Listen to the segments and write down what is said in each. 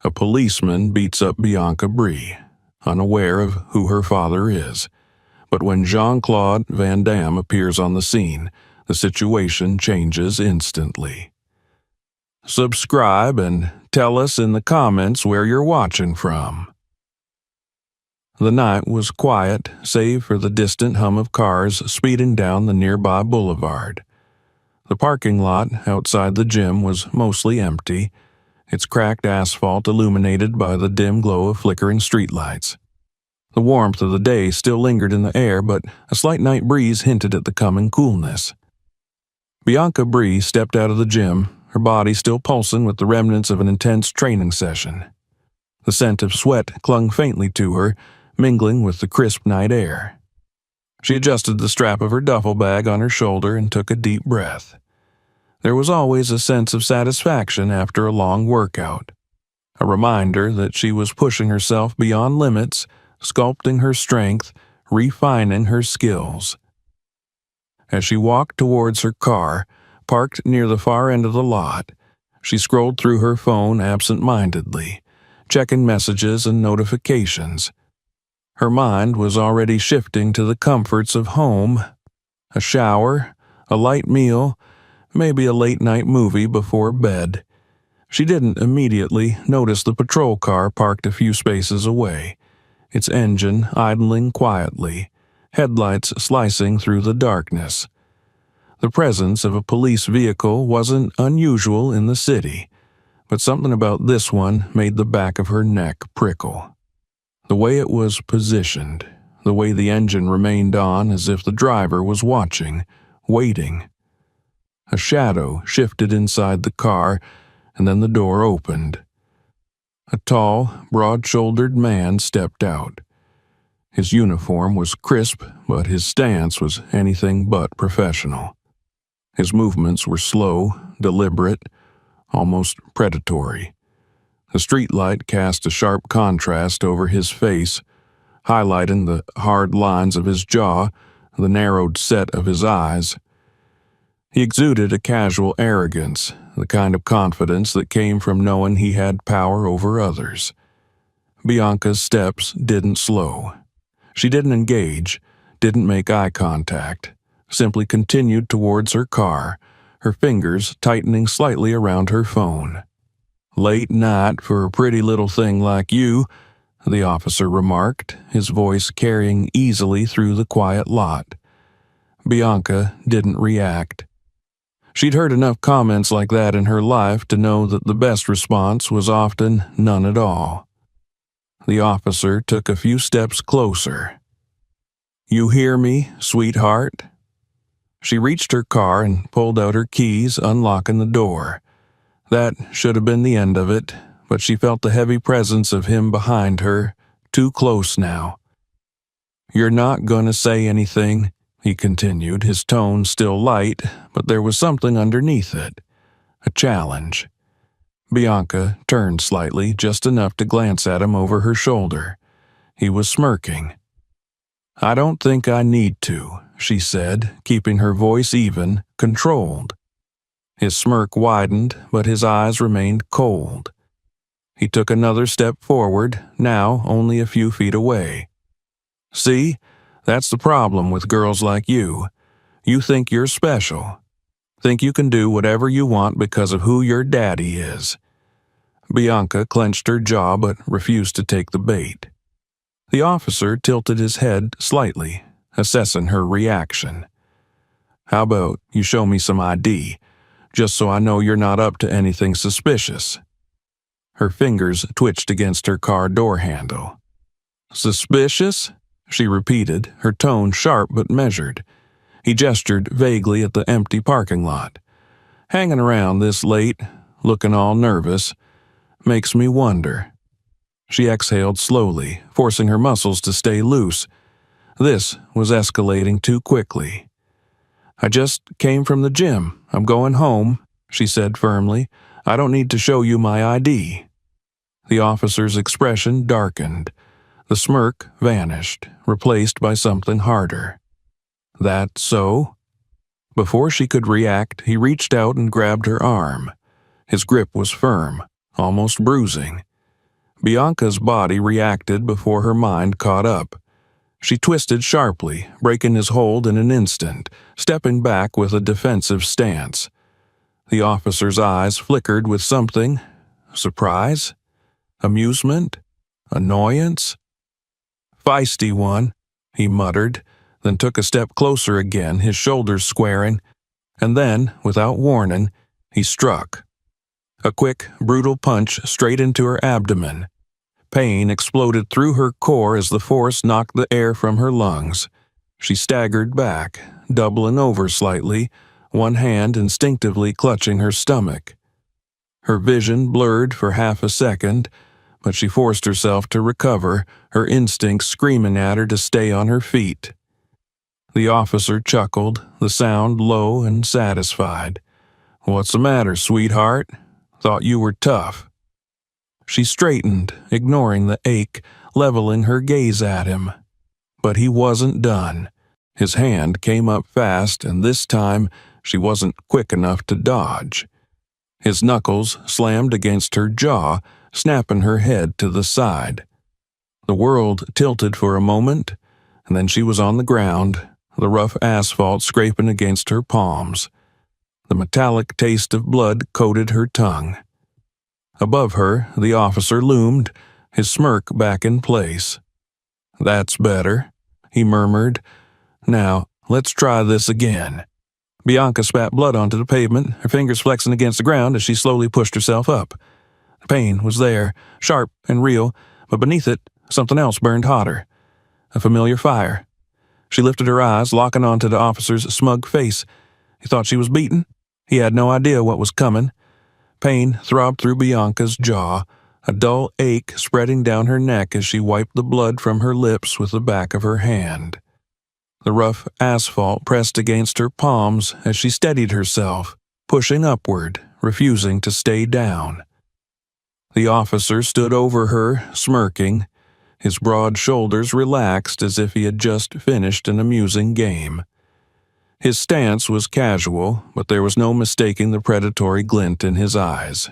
A policeman beats up Bianca Bree, unaware of who her father is. But when Jean-Claude Van Damme appears on the scene, the situation changes instantly. Subscribe and tell us in the comments where you're watching from. The night was quiet, save for the distant hum of cars speeding down the nearby boulevard. The parking lot outside the gym was mostly empty, its cracked asphalt illuminated by the dim glow of flickering streetlights. The warmth of the day still lingered in the air, but a slight night breeze hinted at the coming coolness. Bianca Bree stepped out of the gym, her body still pulsing with the remnants of an intense training session. The scent of sweat clung faintly to her, mingling with the crisp night air. She adjusted the strap of her duffel bag on her shoulder and took a deep breath. There was always a sense of satisfaction after a long workout, a reminder that she was pushing herself beyond limits, sculpting her strength, refining her skills. As she walked towards her car, parked near the far end of the lot, she scrolled through her phone absent-mindedly, checking messages and notifications. Her mind was already shifting to the comforts of home, a shower, a light meal, maybe a late-night movie before bed. She didn't immediately notice the patrol car parked a few spaces away, its engine idling quietly, headlights slicing through the darkness. The presence of a police vehicle wasn't unusual in the city, but something about this one made the back of her neck prickle. The way it was positioned, the way the engine remained on as if the driver was watching, waiting. A shadow shifted inside the car, and then the door opened. A tall, broad-shouldered man stepped out. His uniform was crisp, but his stance was anything but professional. His movements were slow, deliberate, almost predatory. The streetlight cast a sharp contrast over his face, highlighting the hard lines of his jaw, the narrowed set of his eyes. He exuded a casual arrogance, the kind of confidence that came from knowing he had power over others. Bianca's steps didn't slow. She didn't engage, didn't make eye contact, simply continued towards her car, her fingers tightening slightly around her phone. "Late night for a pretty little thing like you," the officer remarked, his voice carrying easily through the quiet lot. Bianca didn't react. She'd heard enough comments like that in her life to know that the best response was often none at all. The officer took a few steps closer. "You hear me, sweetheart?" She reached her car and pulled out her keys, unlocking the door. That should have been the end of it, but she felt the heavy presence of him behind her, too close now. "You're not going to say anything," he continued, his tone still light, but there was something underneath it, a challenge. Bianca turned slightly, just enough to glance at him over her shoulder. He was smirking. "I don't think I need to," she said, keeping her voice even, controlled. His smirk widened, but his eyes remained cold. He took another step forward, now only a few feet away. "See, that's the problem with girls like you. You think you're special. Think you can do whatever you want because of who your daddy is." Bianca clenched her jaw but refused to take the bait. The officer tilted his head slightly, assessing her reaction. "How about you show me some ID, just so I know you're not up to anything suspicious?" Her fingers twitched against her car door handle. "Suspicious?" she repeated, her tone sharp but measured. He gestured vaguely at the empty parking lot. "Hanging around this late, looking all nervous, makes me wonder." She exhaled slowly, forcing her muscles to stay loose. This was escalating too quickly. "I just came from the gym. I'm going home," she said firmly. "I don't need to show you my ID." The officer's expression darkened. The smirk vanished, replaced by something harder. "That so?" Before she could react, he reached out and grabbed her arm. His grip was firm, almost bruising. Bianca's body reacted before her mind caught up. She twisted sharply, breaking his hold in an instant, stepping back with a defensive stance. The officer's eyes flickered with something. Surprise? Amusement? Annoyance? "Feisty one," he muttered, then took a step closer again, his shoulders squaring, and then, without warning, he struck. A quick, brutal punch straight into her abdomen. Pain exploded through her core as the force knocked the air from her lungs. She staggered back, doubling over slightly, one hand instinctively clutching her stomach. Her vision blurred for half a second, but she forced herself to recover, her instincts screaming at her to stay on her feet. The officer chuckled, the sound low and satisfied. "What's the matter, sweetheart? Thought you were tough." She straightened, ignoring the ache, leveling her gaze at him. But he wasn't done. His hand came up fast, and this time she wasn't quick enough to dodge. His knuckles slammed against her jaw, snapping her head to the side. The world tilted for a moment, and then she was on the ground, the rough asphalt scraping against her palms. The metallic taste of blood coated her tongue. Above her, the officer loomed, his smirk back in place. "That's better," he murmured. "Now, let's try this again." Bianca spat blood onto the pavement, her fingers flexing against the ground as she slowly pushed herself up. The pain was there, sharp and real, but beneath it, something else burned hotter. A familiar fire. She lifted her eyes, locking onto the officer's smug face. He thought she was beaten. He had no idea what was coming. Pain throbbed through Bianca's jaw, a dull ache spreading down her neck as she wiped the blood from her lips with the back of her hand. The rough asphalt pressed against her palms as she steadied herself, pushing upward, refusing to stay down. The officer stood over her, smirking, his broad shoulders relaxed as if he had just finished an amusing game. His stance was casual, but there was no mistaking the predatory glint in his eyes.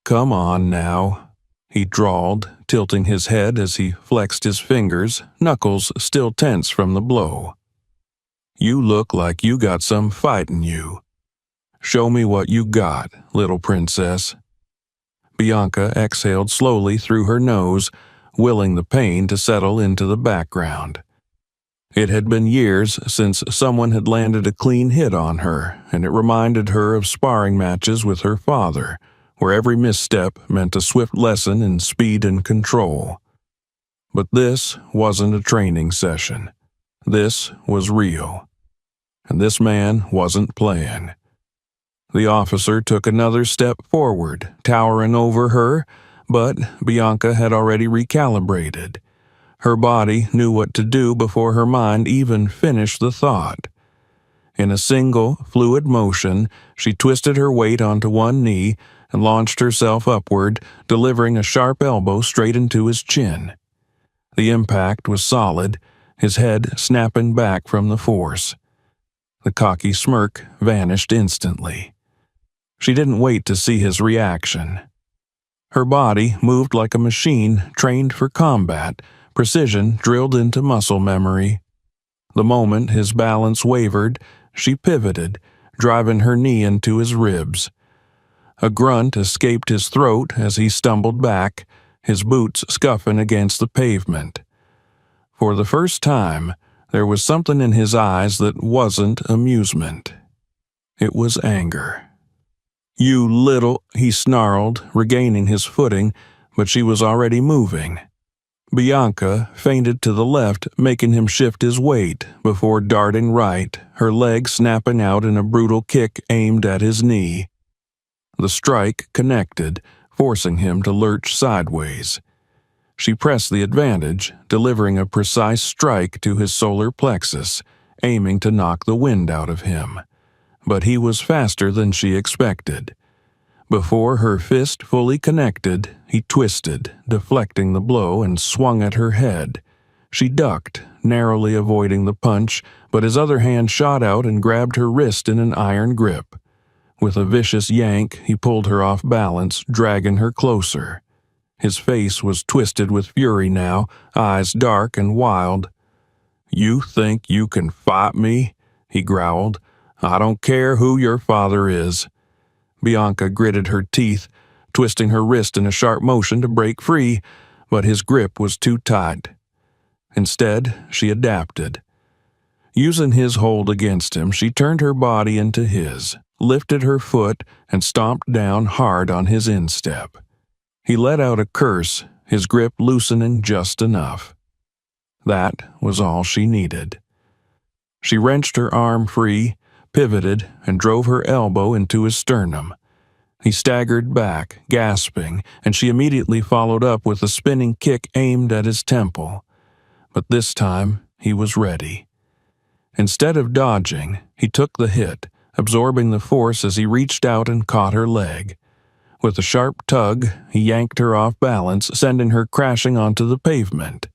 "Come on now," he drawled, tilting his head as he flexed his fingers, knuckles still tense from the blow. "You look like you got some fight in you. Show me what you got, little princess." Bianca exhaled slowly through her nose, willing the pain to settle into the background. It had been years since someone had landed a clean hit on her, and it reminded her of sparring matches with her father, where every misstep meant a swift lesson in speed and control. But this wasn't a training session. This was real. And this man wasn't playing. The officer took another step forward, towering over her, but Bianca had already recalibrated. Her body knew what to do before her mind even finished the thought. In a single, fluid motion, she twisted her weight onto one knee and launched herself upward, delivering a sharp elbow straight into his chin. The impact was solid, his head snapping back from the force. The cocky smirk vanished instantly. She didn't wait to see his reaction. Her body moved like a machine trained for combat, precision drilled into muscle memory. The moment his balance wavered, she pivoted, driving her knee into his ribs. A grunt escaped his throat as he stumbled back, his boots scuffing against the pavement. For the first time, there was something in his eyes that wasn't amusement. It was anger. "You little," he snarled, regaining his footing, but she was already moving. Bianca feinted to the left, making him shift his weight, before darting right, her leg snapping out in a brutal kick aimed at his knee. The strike connected, forcing him to lurch sideways. She pressed the advantage, delivering a precise strike to his solar plexus, aiming to knock the wind out of him. But he was faster than she expected. Before her fist fully connected, he twisted, deflecting the blow, and swung at her head. She ducked, narrowly avoiding the punch, but his other hand shot out and grabbed her wrist in an iron grip. With a vicious yank, he pulled her off balance, dragging her closer. His face was twisted with fury now, eyes dark and wild. "You think you can fight me?" he growled. "I don't care who your father is." Bianca gritted her teeth, twisting her wrist in a sharp motion to break free, but his grip was too tight. Instead, she adapted. Using his hold against him, she turned her body into his, lifted her foot, and stomped down hard on his instep. He let out a curse, his grip loosening just enough. That was all she needed. She wrenched her arm free, pivoted, and drove her elbow into his sternum. He staggered back, gasping, and she immediately followed up with a spinning kick aimed at his temple. But this time, he was ready. Instead of dodging, he took the hit, absorbing the force as he reached out and caught her leg. With a sharp tug, he yanked her off balance, sending her crashing onto the pavement.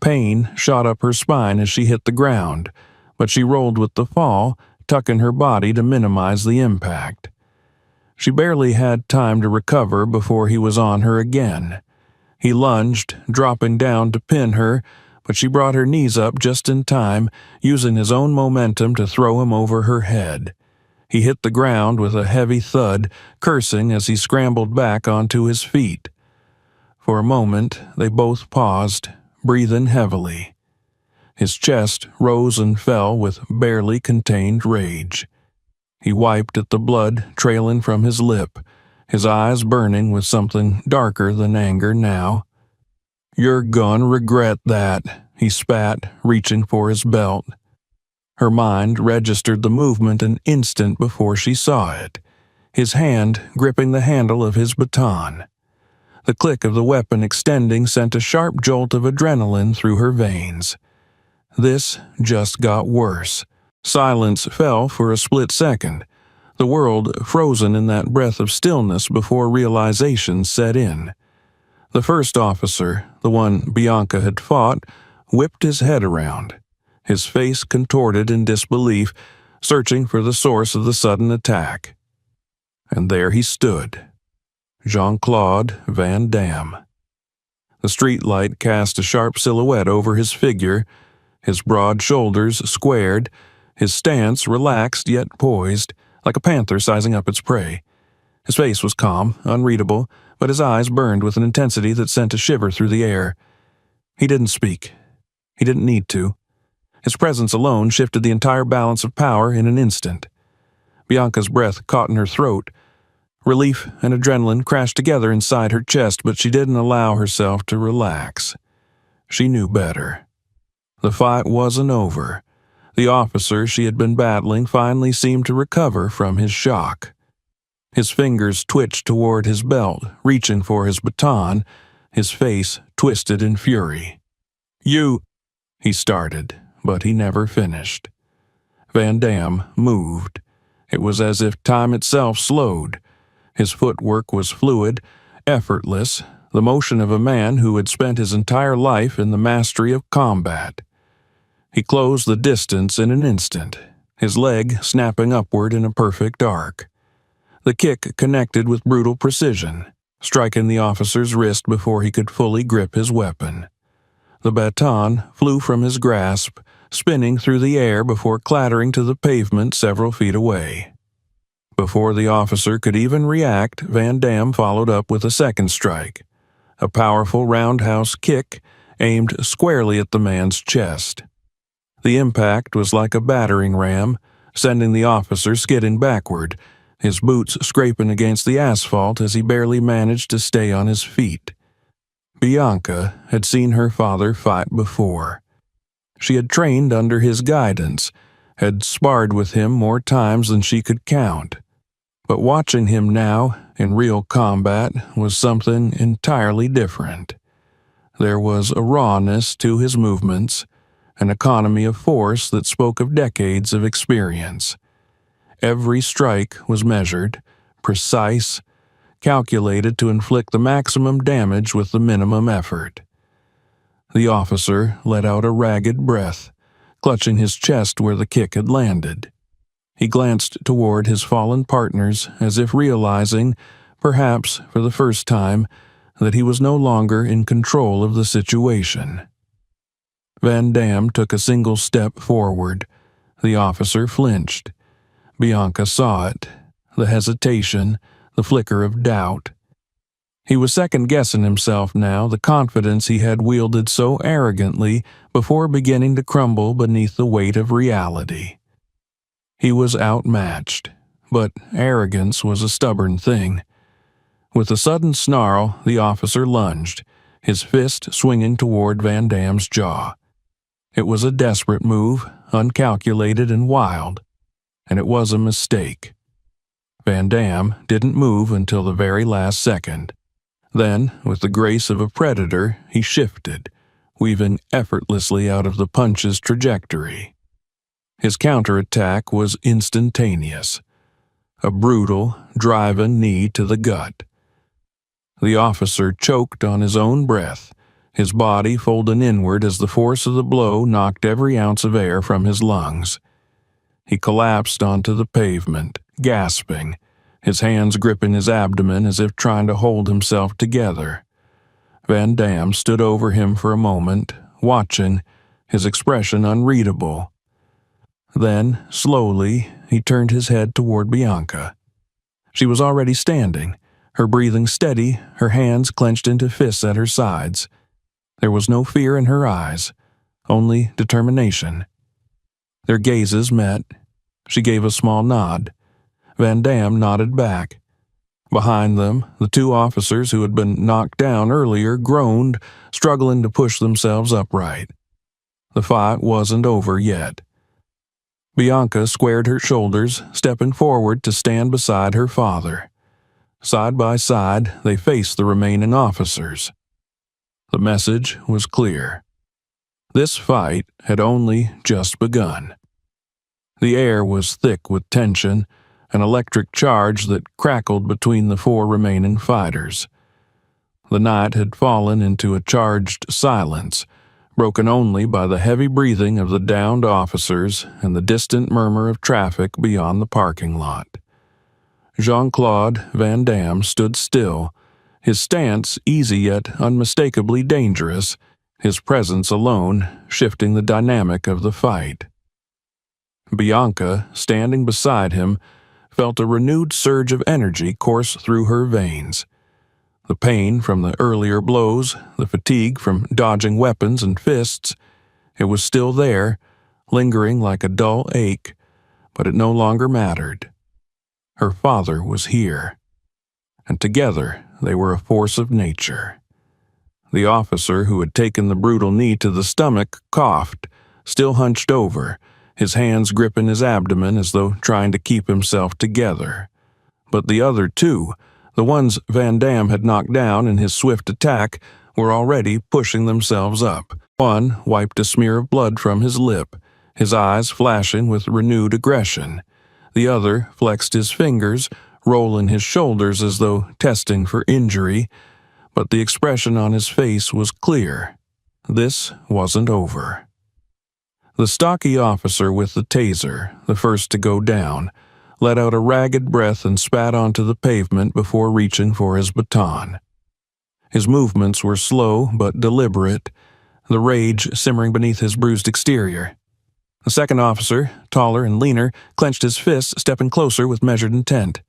Pain shot up her spine as she hit the ground, but she rolled with the fall, tucking her body to minimize the impact. She barely had time to recover before he was on her again. He lunged, dropping down to pin her, but she brought her knees up just in time, using his own momentum to throw him over her head. He hit the ground with a heavy thud, cursing as he scrambled back onto his feet. For a moment, they both paused, breathing heavily. His chest rose and fell with barely contained rage. He wiped at the blood trailing from his lip, his eyes burning with something darker than anger now. "You're gonna regret that," he spat, reaching for his belt. Her mind registered the movement an instant before she saw it, his hand gripping the handle of his baton. The click of the weapon extending sent a sharp jolt of adrenaline through her veins. This just got worse. Silence fell for a split second, the world frozen in that breath of stillness before realization set in. The first officer, the one Bianca had fought, whipped his head around, his face contorted in disbelief, searching for the source of the sudden attack. And there he stood, Jean-Claude Van Damme. The streetlight cast a sharp silhouette over his figure, his broad shoulders squared, his stance relaxed yet poised, like a panther sizing up its prey. His face was calm, unreadable, but his eyes burned with an intensity that sent a shiver through the air. He didn't speak. He didn't need to. His presence alone shifted the entire balance of power in an instant. Bianca's breath caught in her throat. Relief and adrenaline crashed together inside her chest, but she didn't allow herself to relax. She knew better. The fight wasn't over. The officer she had been battling finally seemed to recover from his shock. His fingers twitched toward his belt, reaching for his baton, his face twisted in fury. "You," he started, but he never finished. Van Damme moved. It was as if time itself slowed. His footwork was fluid, effortless, the motion of a man who had spent his entire life in the mastery of combat. He closed the distance in an instant, his leg snapping upward in a perfect arc. The kick connected with brutal precision, striking the officer's wrist before he could fully grip his weapon. The baton flew from his grasp, spinning through the air before clattering to the pavement several feet away. Before the officer could even react, Van Damme followed up with a second strike, a powerful roundhouse kick aimed squarely at the man's chest. The impact was like a battering ram, sending the officer skidding backward, his boots scraping against the asphalt as he barely managed to stay on his feet. Bianca had seen her father fight before. She had trained under his guidance, had sparred with him more times than she could count. But watching him now, in real combat, was something entirely different. There was a rawness to his movements, an economy of force that spoke of decades of experience. Every strike was measured, precise, calculated to inflict the maximum damage with the minimum effort. The officer let out a ragged breath, clutching his chest where the kick had landed. He glanced toward his fallen partners as if realizing, perhaps for the first time, that he was no longer in control of the situation. Van Damme took a single step forward. The officer flinched. Bianca saw it, the hesitation, the flicker of doubt. He was second-guessing himself now, the confidence he had wielded so arrogantly before beginning to crumble beneath the weight of reality. He was outmatched, but arrogance was a stubborn thing. With a sudden snarl, the officer lunged, his fist swinging toward Van Damme's jaw. It was a desperate move, uncalculated and wild, and it was a mistake. Van Damme didn't move until the very last second. Then, with the grace of a predator, he shifted, weaving effortlessly out of the punch's trajectory. His counterattack was instantaneous. A brutal, driving knee to the gut. The officer choked on his own breath, his body folding inward as the force of the blow knocked every ounce of air from his lungs. He collapsed onto the pavement, gasping, his hands gripping his abdomen as if trying to hold himself together. Van Damme stood over him for a moment, watching, his expression unreadable. Then, slowly, he turned his head toward Bianca. She was already standing, her breathing steady, her hands clenched into fists at her sides. There was no fear in her eyes, only determination. Their gazes met. She gave a small nod. Van Damme nodded back. Behind them, the two officers who had been knocked down earlier groaned, struggling to push themselves upright. The fight wasn't over yet. Bianca squared her shoulders, stepping forward to stand beside her father. Side by side, they faced the remaining officers. The message was clear. This fight had only just begun. The air was thick with tension, an electric charge that crackled between the four remaining fighters. The night had fallen into a charged silence, broken only by the heavy breathing of the downed officers and the distant murmur of traffic beyond the parking lot. Jean-Claude Van Damme stood still, his stance easy yet unmistakably dangerous, his presence alone shifting the dynamic of the fight. Bianca, standing beside him, felt a renewed surge of energy course through her veins. The pain from the earlier blows, the fatigue from dodging weapons and fists, it was still there, lingering like a dull ache, but it no longer mattered. Her father was here, and together they were a force of nature. The officer who had taken the brutal knee to the stomach coughed, still hunched over, his hands gripping his abdomen as though trying to keep himself together. But the other two, the ones Van Damme had knocked down in his swift attack, were already pushing themselves up. One wiped a smear of blood from his lip, his eyes flashing with renewed aggression. The other flexed his fingers, rolling his shoulders as though testing for injury, but the expression on his face was clear. This wasn't over. The stocky officer with the taser, the first to go down, let out a ragged breath and spat onto the pavement before reaching for his baton. His movements were slow but deliberate, the rage simmering beneath his bruised exterior. The second officer, taller and leaner, clenched his fists, stepping closer with measured intent.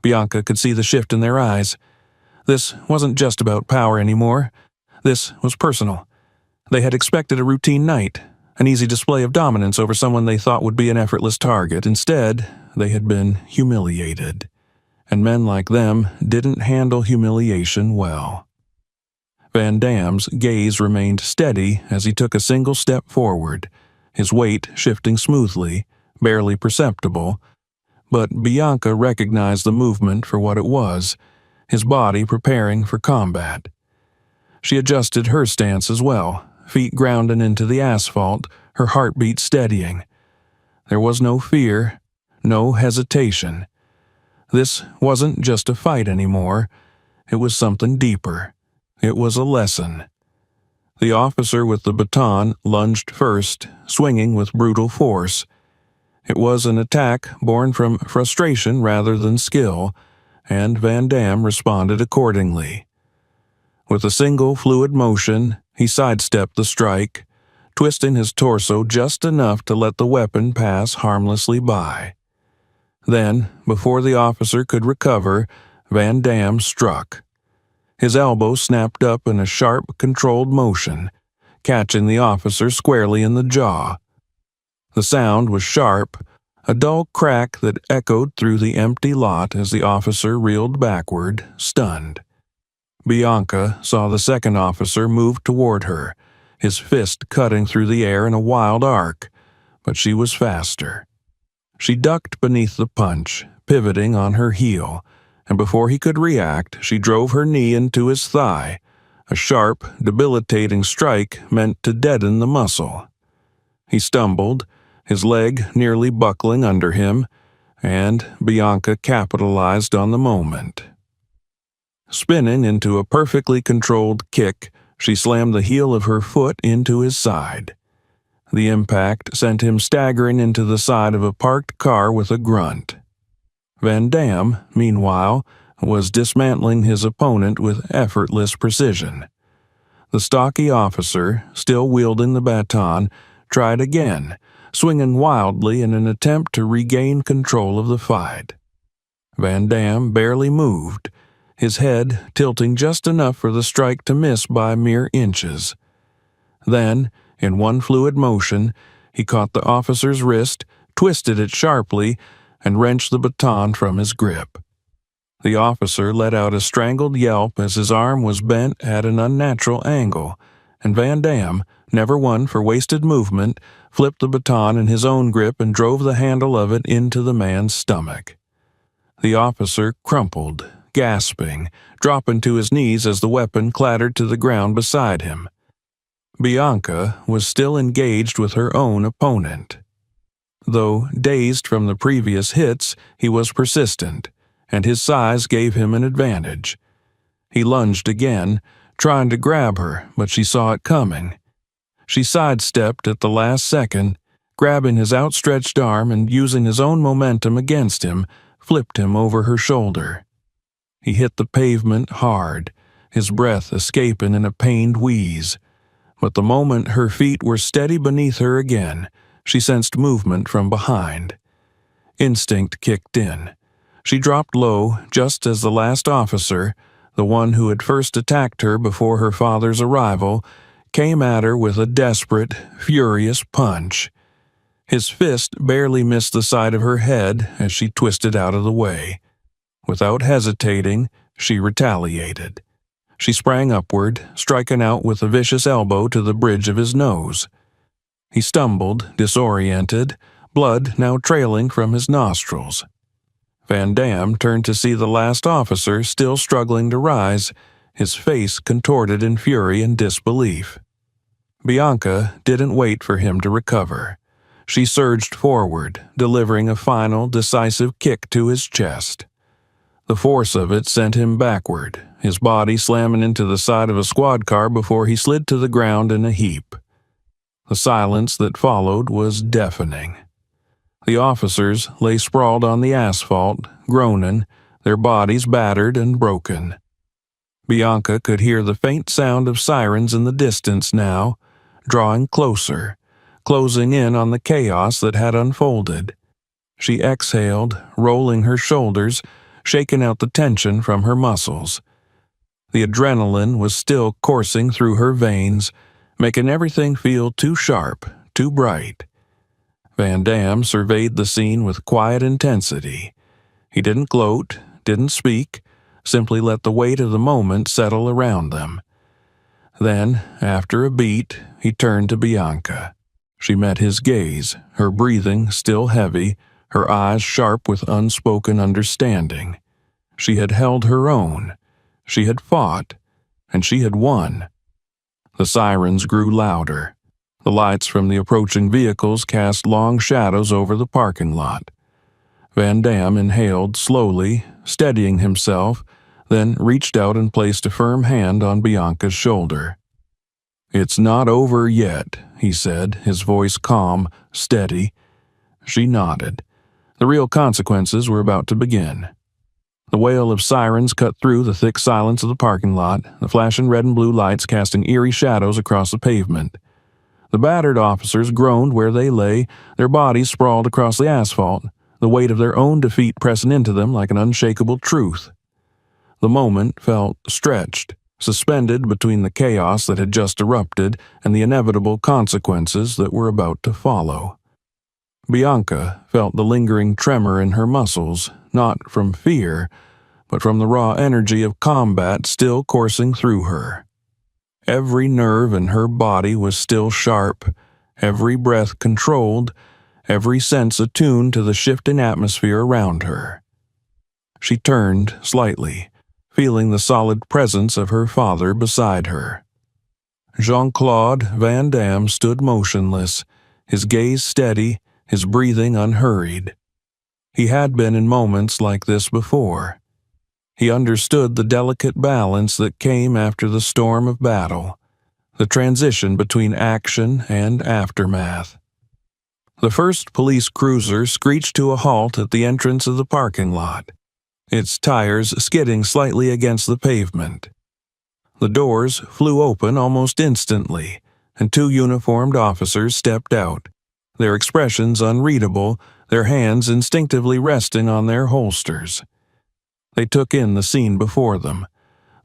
Bianca could see the shift in their eyes. This wasn't just about power anymore. This was personal. They had expected a routine night, an easy display of dominance over someone they thought would be an effortless target. Instead, they had been humiliated, and men like them didn't handle humiliation well. Van Damme's gaze remained steady as he took a single step forward, his weight shifting smoothly, barely perceptible, but Bianca recognized the movement for what it was, his body preparing for combat. She adjusted her stance as well, feet grounding into the asphalt, her heartbeat steadying. There was no fear, no hesitation. This wasn't just a fight anymore. It was something deeper. It was a lesson. The officer with the baton lunged first, swinging with brutal force. It was an attack born from frustration rather than skill, and Van Damme responded accordingly. With a single fluid motion, he sidestepped the strike, twisting his torso just enough to let the weapon pass harmlessly by. Then, before the officer could recover, Van Damme struck. His elbow snapped up in a sharp, controlled motion, catching the officer squarely in the jaw. The sound was sharp, a dull crack that echoed through the empty lot as the officer reeled backward, stunned. Bianca saw the second officer move toward her, his fist cutting through the air in a wild arc, but she was faster. She ducked beneath the punch, pivoting on her heel, and before he could react, she drove her knee into his thigh, a sharp, debilitating strike meant to deaden the muscle. He stumbled, his leg nearly buckling under him, and Bianca capitalized on the moment. Spinning into a perfectly controlled kick, she slammed the heel of her foot into his side. The impact sent him staggering into the side of a parked car with a grunt. Van Damme, meanwhile, was dismantling his opponent with effortless precision. The stocky officer, still wielding the baton, tried again, swinging wildly in an attempt to regain control of the fight. Van Damme barely moved, his head tilting just enough for the strike to miss by mere inches. Then, in one fluid motion, he caught the officer's wrist, twisted it sharply, and wrenched the baton from his grip. The officer let out a strangled yelp as his arm was bent at an unnatural angle, and Van Damme, never one for wasted movement, flipped the baton in his own grip and drove the handle of it into the man's stomach. The officer crumpled, gasping, dropping to his knees as the weapon clattered to the ground beside him. Bianca was still engaged with her own opponent. Though dazed from the previous hits, he was persistent, and his size gave him an advantage. He lunged again, trying to grab her, but she saw it coming. She sidestepped at the last second, grabbing his outstretched arm and using his own momentum against him, flipped him over her shoulder. He hit the pavement hard, his breath escaping in a pained wheeze. But the moment her feet were steady beneath her again, she sensed movement from behind. Instinct kicked in. She dropped low just as the last officer, the one who had first attacked her before her father's arrival, came at her with a desperate, furious punch. His fist barely missed the side of her head as she twisted out of the way. Without hesitating, she retaliated. She sprang upward, striking out with a vicious elbow to the bridge of his nose. He stumbled, disoriented, blood now trailing from his nostrils. Van Damme turned to see the last officer still struggling to rise, his face contorted in fury and disbelief. Bianca didn't wait for him to recover. She surged forward, delivering a final, decisive kick to his chest. The force of it sent him backward, his body slamming into the side of a squad car before he slid to the ground in a heap. The silence that followed was deafening. The officers lay sprawled on the asphalt, groaning, their bodies battered and broken. Bianca could hear the faint sound of sirens in the distance now, drawing closer, closing in on the chaos that had unfolded. She exhaled, rolling her shoulders, shaking out the tension from her muscles. The adrenaline was still coursing through her veins, making everything feel too sharp, too bright. Van Damme surveyed the scene with quiet intensity. He didn't gloat, didn't speak, simply let the weight of the moment settle around them. Then, after a beat, he turned to Bianca. She met his gaze, her breathing still heavy, her eyes sharp with unspoken understanding. She had held her own. She had fought, and she had won. The sirens grew louder. The lights from the approaching vehicles cast long shadows over the parking lot. Van Damme inhaled slowly, steadying himself, then reached out and placed a firm hand on Bianca's shoulder. "It's not over yet," he said, his voice calm, steady. She nodded. The real consequences were about to begin. The wail of sirens cut through the thick silence of the parking lot, the flashing red and blue lights casting eerie shadows across the pavement. The battered officers groaned where they lay, their bodies sprawled across the asphalt, the weight of their own defeat pressing into them like an unshakable truth. The moment felt stretched, suspended between the chaos that had just erupted and the inevitable consequences that were about to follow. Bianca felt the lingering tremor in her muscles, not from fear, but from the raw energy of combat still coursing through her. Every nerve in her body was still sharp, every breath controlled, every sense attuned to the shifting atmosphere around her. She turned slightly, feeling the solid presence of her father beside her. Jean-Claude Van Damme stood motionless, his gaze steady, his breathing unhurried. He had been in moments like this before. He understood the delicate balance that came after the storm of battle, the transition between action and aftermath. The first police cruiser screeched to a halt at the entrance of the parking lot, its tires skidding slightly against the pavement. The doors flew open almost instantly, and two uniformed officers stepped out, their expressions unreadable, their hands instinctively resting on their holsters. They took in the scene before them,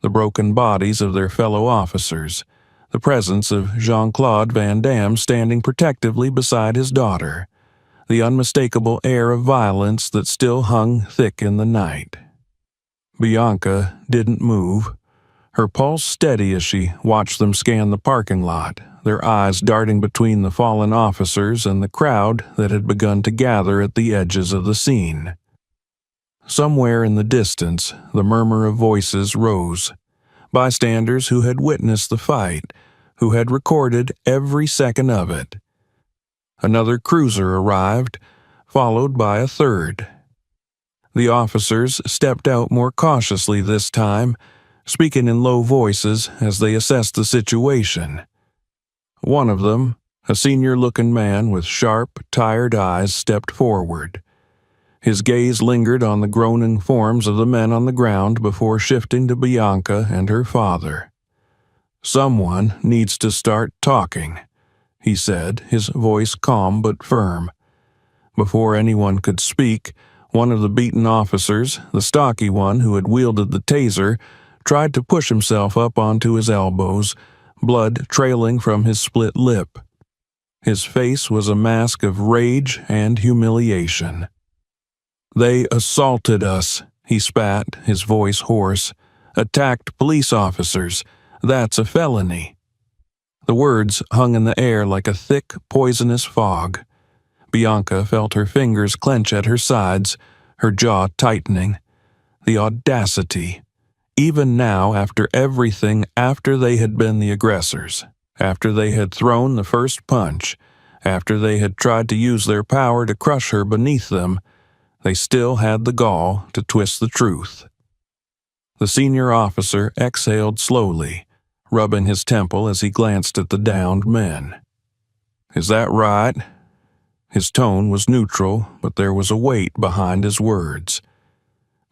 the broken bodies of their fellow officers, the presence of Jean-Claude Van Damme standing protectively beside his daughter, the unmistakable air of violence that still hung thick in the night. Bianca didn't move, her pulse steady as she watched them scan the parking lot, their eyes darting between the fallen officers and the crowd that had begun to gather at the edges of the scene. Somewhere in the distance, the murmur of voices rose. Bystanders who had witnessed the fight, who had recorded every second of it. Another cruiser arrived, followed by a third. The officers stepped out more cautiously this time, speaking in low voices as they assessed the situation. One of them, a senior-looking man with sharp, tired eyes, stepped forward. His gaze lingered on the groaning forms of the men on the ground before shifting to Bianca and her father. "Someone needs to start talking," he said, his voice calm but firm. Before anyone could speak, one of the beaten officers, the stocky one who had wielded the taser, tried to push himself up onto his elbows, blood trailing from his split lip. His face was a mask of rage and humiliation. "They assaulted us," he spat, his voice hoarse. "Attacked police officers. That's a felony." The words hung in the air like a thick, poisonous fog. Bianca felt her fingers clench at her sides, her jaw tightening. The audacity. Even now, after everything, after they had been the aggressors, after they had thrown the first punch, after they had tried to use their power to crush her beneath them, they still had the gall to twist the truth. The senior officer exhaled slowly, rubbing his temple as he glanced at the downed men. "Is that right?" His tone was neutral, but there was a weight behind his words.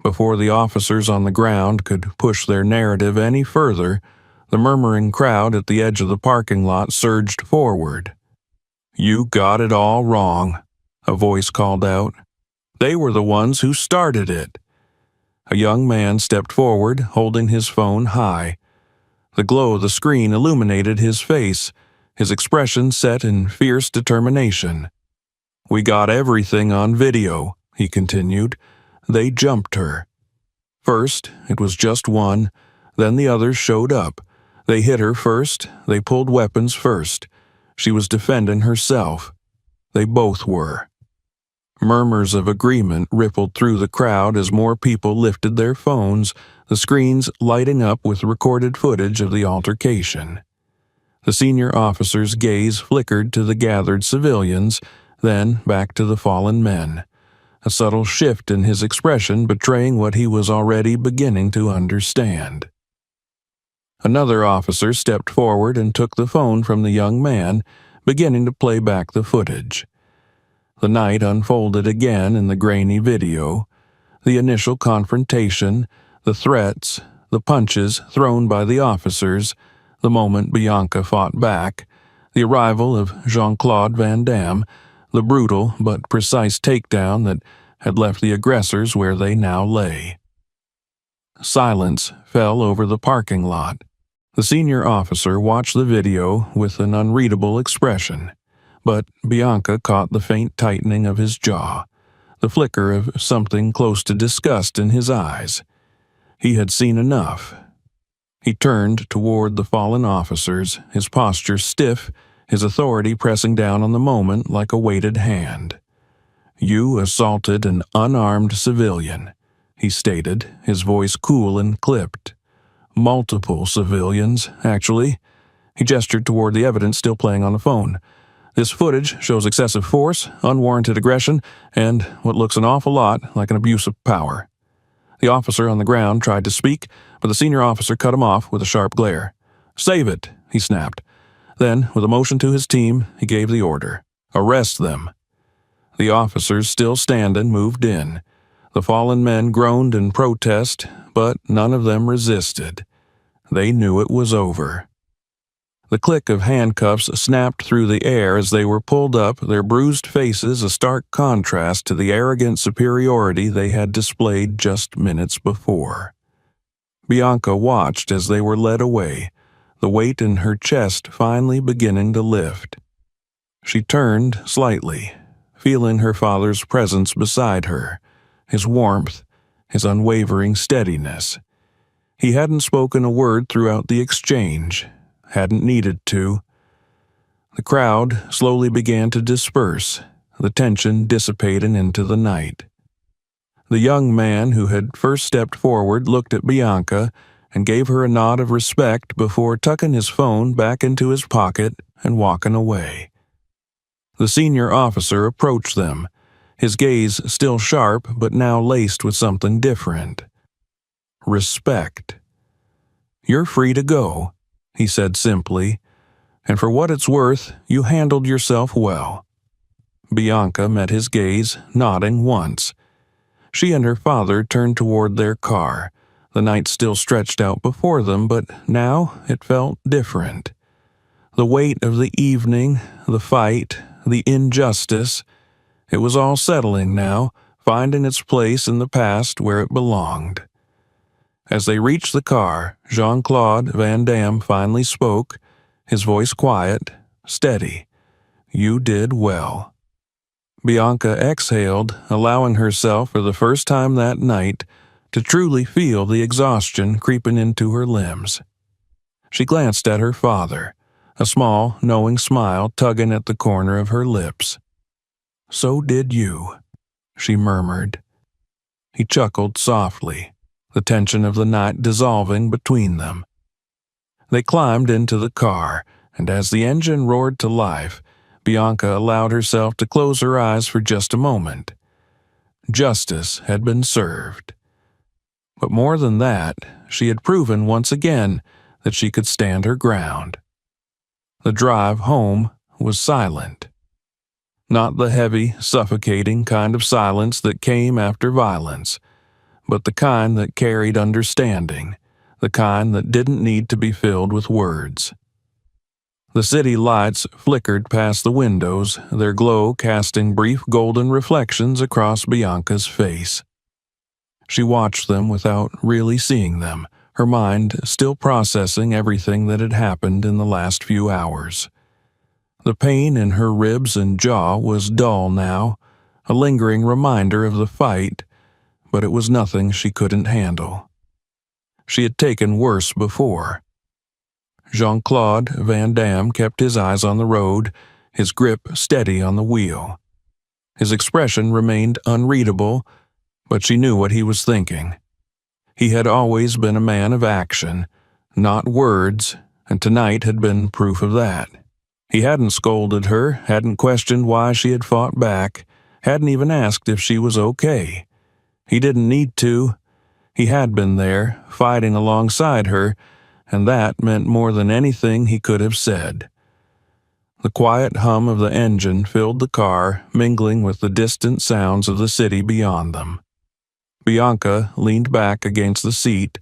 Before the officers on the ground could push their narrative any further, the murmuring crowd at the edge of the parking lot surged forward. "You got it all wrong," a voice called out. "They were the ones who started it." A young man stepped forward, holding his phone high. The glow of the screen illuminated his face, his expression set in fierce determination. "We got everything on video," he continued. "They jumped her. First, it was just one, then the others showed up. They hit her first, they pulled weapons first. She was defending herself. They both were." Murmurs of agreement rippled through the crowd as more people lifted their phones, the screens lighting up with recorded footage of the altercation. The senior officer's gaze flickered to the gathered civilians, then back to the fallen men, a subtle shift in his expression betraying what he was already beginning to understand. Another officer stepped forward and took the phone from the young man, beginning to play back the footage. The night unfolded again in the grainy video. The initial confrontation, the threats, the punches thrown by the officers, the moment Bianca fought back, the arrival of Jean-Claude Van Damme, the brutal but precise takedown that had left the aggressors where they now lay. Silence fell over the parking lot. The senior officer watched the video with an unreadable expression, but Bianca caught the faint tightening of his jaw, the flicker of something close to disgust in his eyes. He had seen enough. He turned toward the fallen officers, his posture stiff, his authority pressing down on the moment like a weighted hand. "You assaulted an unarmed civilian," he stated, his voice cool and clipped. "Multiple civilians, actually." He gestured toward the evidence still playing on the phone. "This footage shows excessive force, unwarranted aggression, and what looks an awful lot like an abuse of power." The officer on the ground tried to speak, but the senior officer cut him off with a sharp glare. "Save it," he snapped. Then, with a motion to his team, he gave the order. "Arrest them." The officers, still standing, moved in. The fallen men groaned in protest, but none of them resisted. They knew it was over. The click of handcuffs snapped through the air as they were pulled up, their bruised faces a stark contrast to the arrogant superiority they had displayed just minutes before. Bianca watched as they were led away, the weight in her chest finally beginning to lift. She turned slightly, feeling her father's presence beside her, his warmth, his unwavering steadiness. He hadn't spoken a word throughout the exchange, hadn't needed to. The crowd slowly began to disperse, the tension dissipating into the night. The young man who had first stepped forward looked at Bianca and gave her a nod of respect before tucking his phone back into his pocket and walking away. The senior officer approached them, his gaze still sharp but now laced with something different. Respect. "You're free to go," he said simply, "and for what it's worth, you handled yourself well." Bianca met his gaze, nodding once. She and her father turned toward their car. The night still stretched out before them, but now it felt different. The weight of the evening, the fight, the injustice, it was all settling now, finding its place in the past where it belonged. As they reached the car, Jean-Claude Van Damme finally spoke, his voice quiet, steady. "You did well." Bianca exhaled, allowing herself for the first time that night to truly feel the exhaustion creeping into her limbs. She glanced at her father, a small, knowing smile tugging at the corner of her lips. "So did you," she murmured. He chuckled softly, the tension of the night dissolving between them. They climbed into the car, and as the engine roared to life, Bianca allowed herself to close her eyes for just a moment. Justice had been served. But more than that, she had proven once again that she could stand her ground. The drive home was silent. Not the heavy, suffocating kind of silence that came after violence, but the kind that carried understanding, the kind that didn't need to be filled with words. The city lights flickered past the windows, their glow casting brief golden reflections across Bianca's face. She watched them without really seeing them, her mind still processing everything that had happened in the last few hours. The pain in her ribs and jaw was dull now, a lingering reminder of the fight, but it was nothing she couldn't handle. She had taken worse before. Jean-Claude Van Damme kept his eyes on the road, his grip steady on the wheel. His expression remained unreadable, but she knew what he was thinking. He had always been a man of action, not words, and tonight had been proof of that. He hadn't scolded her, hadn't questioned why she had fought back, hadn't even asked if she was okay. He didn't need to. He had been there, fighting alongside her, and that meant more than anything he could have said. The quiet hum of the engine filled the car, mingling with the distant sounds of the city beyond them. Bianca leaned back against the seat,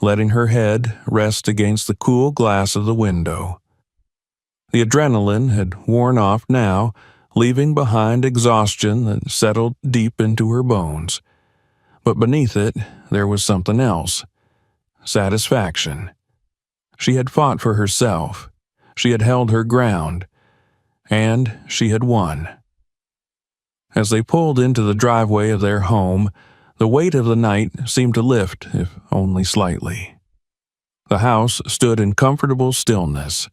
letting her head rest against the cool glass of the window. The adrenaline had worn off now, leaving behind exhaustion that settled deep into her bones. But beneath it, there was something else. Satisfaction. She had fought for herself. She had held her ground. And she had won. As they pulled into the driveway of their home, the weight of the night seemed to lift, if only slightly. The house stood in comfortable stillness,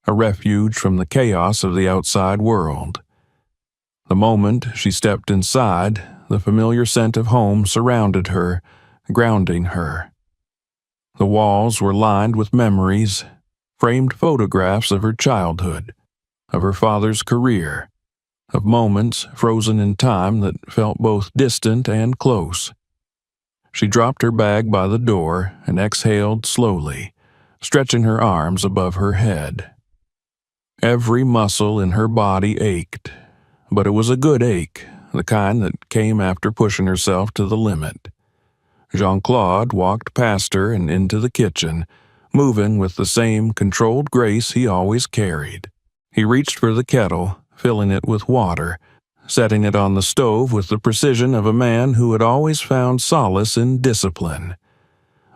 a refuge from the chaos of the outside world. The moment she stepped inside, the familiar scent of home surrounded her, grounding her. The walls were lined with memories, framed photographs of her childhood, of her father's career, of moments frozen in time that felt both distant and close. She dropped her bag by the door and exhaled slowly, stretching her arms above her head. Every muscle in her body ached, but it was a good ache, the kind that came after pushing herself to the limit. Jean-Claude walked past her and into the kitchen, moving with the same controlled grace he always carried. He reached for the kettle, filling it with water, setting it on the stove with the precision of a man who had always found solace in discipline.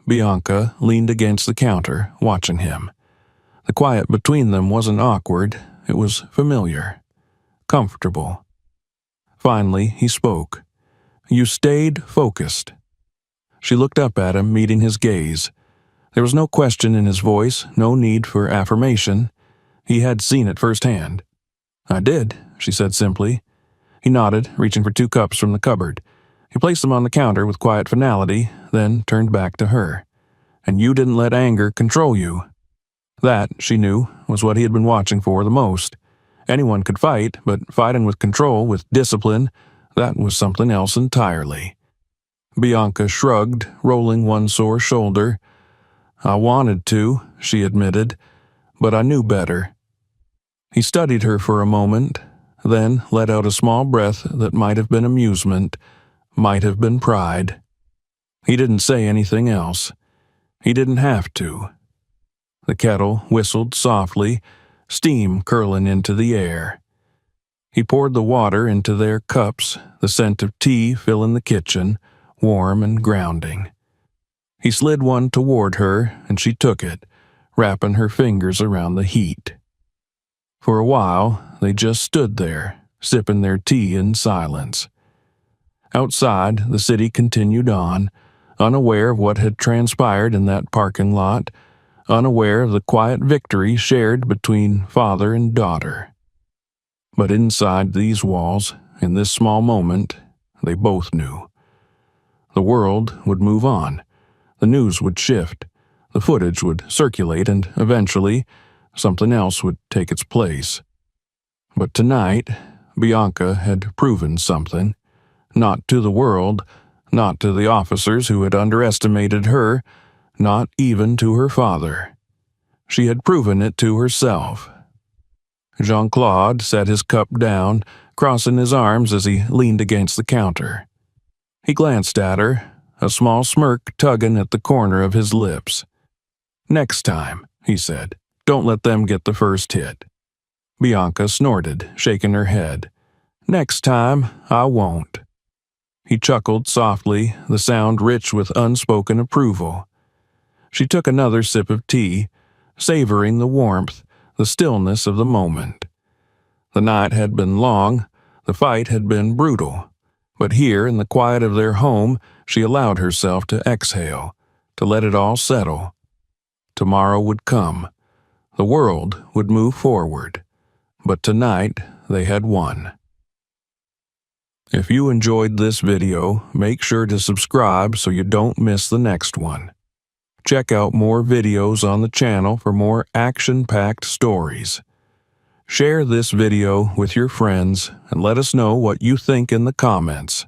Bianca leaned against the counter, watching him. The quiet between them wasn't awkward, it was familiar, comfortable. Finally, he spoke. "You stayed focused." She looked up at him, meeting his gaze. There was no question in his voice, no need for affirmation. He had seen it firsthand. "I did," she said simply. He nodded, reaching for 2 cups from the cupboard. He placed them on the counter with quiet finality, then turned back to her. "And you didn't let anger control you." That, she knew, was what he had been watching for the most. Anyone could fight, but fighting with control, with discipline, that was something else entirely. Bianca shrugged, rolling one sore shoulder. "I wanted to," she admitted, "but I knew better." He studied her for a moment, then let out a small breath that might have been amusement, might have been pride. He didn't say anything else. He didn't have to. The kettle whistled softly, steam curling into the air. He poured the water into their cups, the scent of tea filling the kitchen, warm and grounding. He slid one toward her, and she took it, wrapping her fingers around the heat. For a while, they just stood there, sipping their tea in silence. Outside, the city continued on, unaware of what had transpired in that parking lot, unaware of the quiet victory shared between father and daughter. But inside these walls, in this small moment, they both knew. The world would move on. The news would shift. The footage would circulate, and eventually, something else would take its place. But tonight, Bianca had proven something. Not to the world, not to the officers who had underestimated her, not even to her father. She had proven it to herself. Jean-Claude set his cup down, crossing his arms as he leaned against the counter. He glanced at her, a small smirk tugging at the corner of his lips. "Next time," he said, "don't let them get the first hit." Bianca snorted, shaking her head. "Next time, I won't." He chuckled softly, the sound rich with unspoken approval. She took another sip of tea, savoring the warmth, the stillness of the moment. The night had been long, the fight had been brutal, but here in the quiet of their home she allowed herself to exhale, to let it all settle. Tomorrow would come. The world would move forward. But tonight they had won. If you enjoyed this video, make sure to subscribe so you don't miss the next one. Check out more videos on the channel for more action-packed stories. Share this video with your friends and let us know what you think in the comments.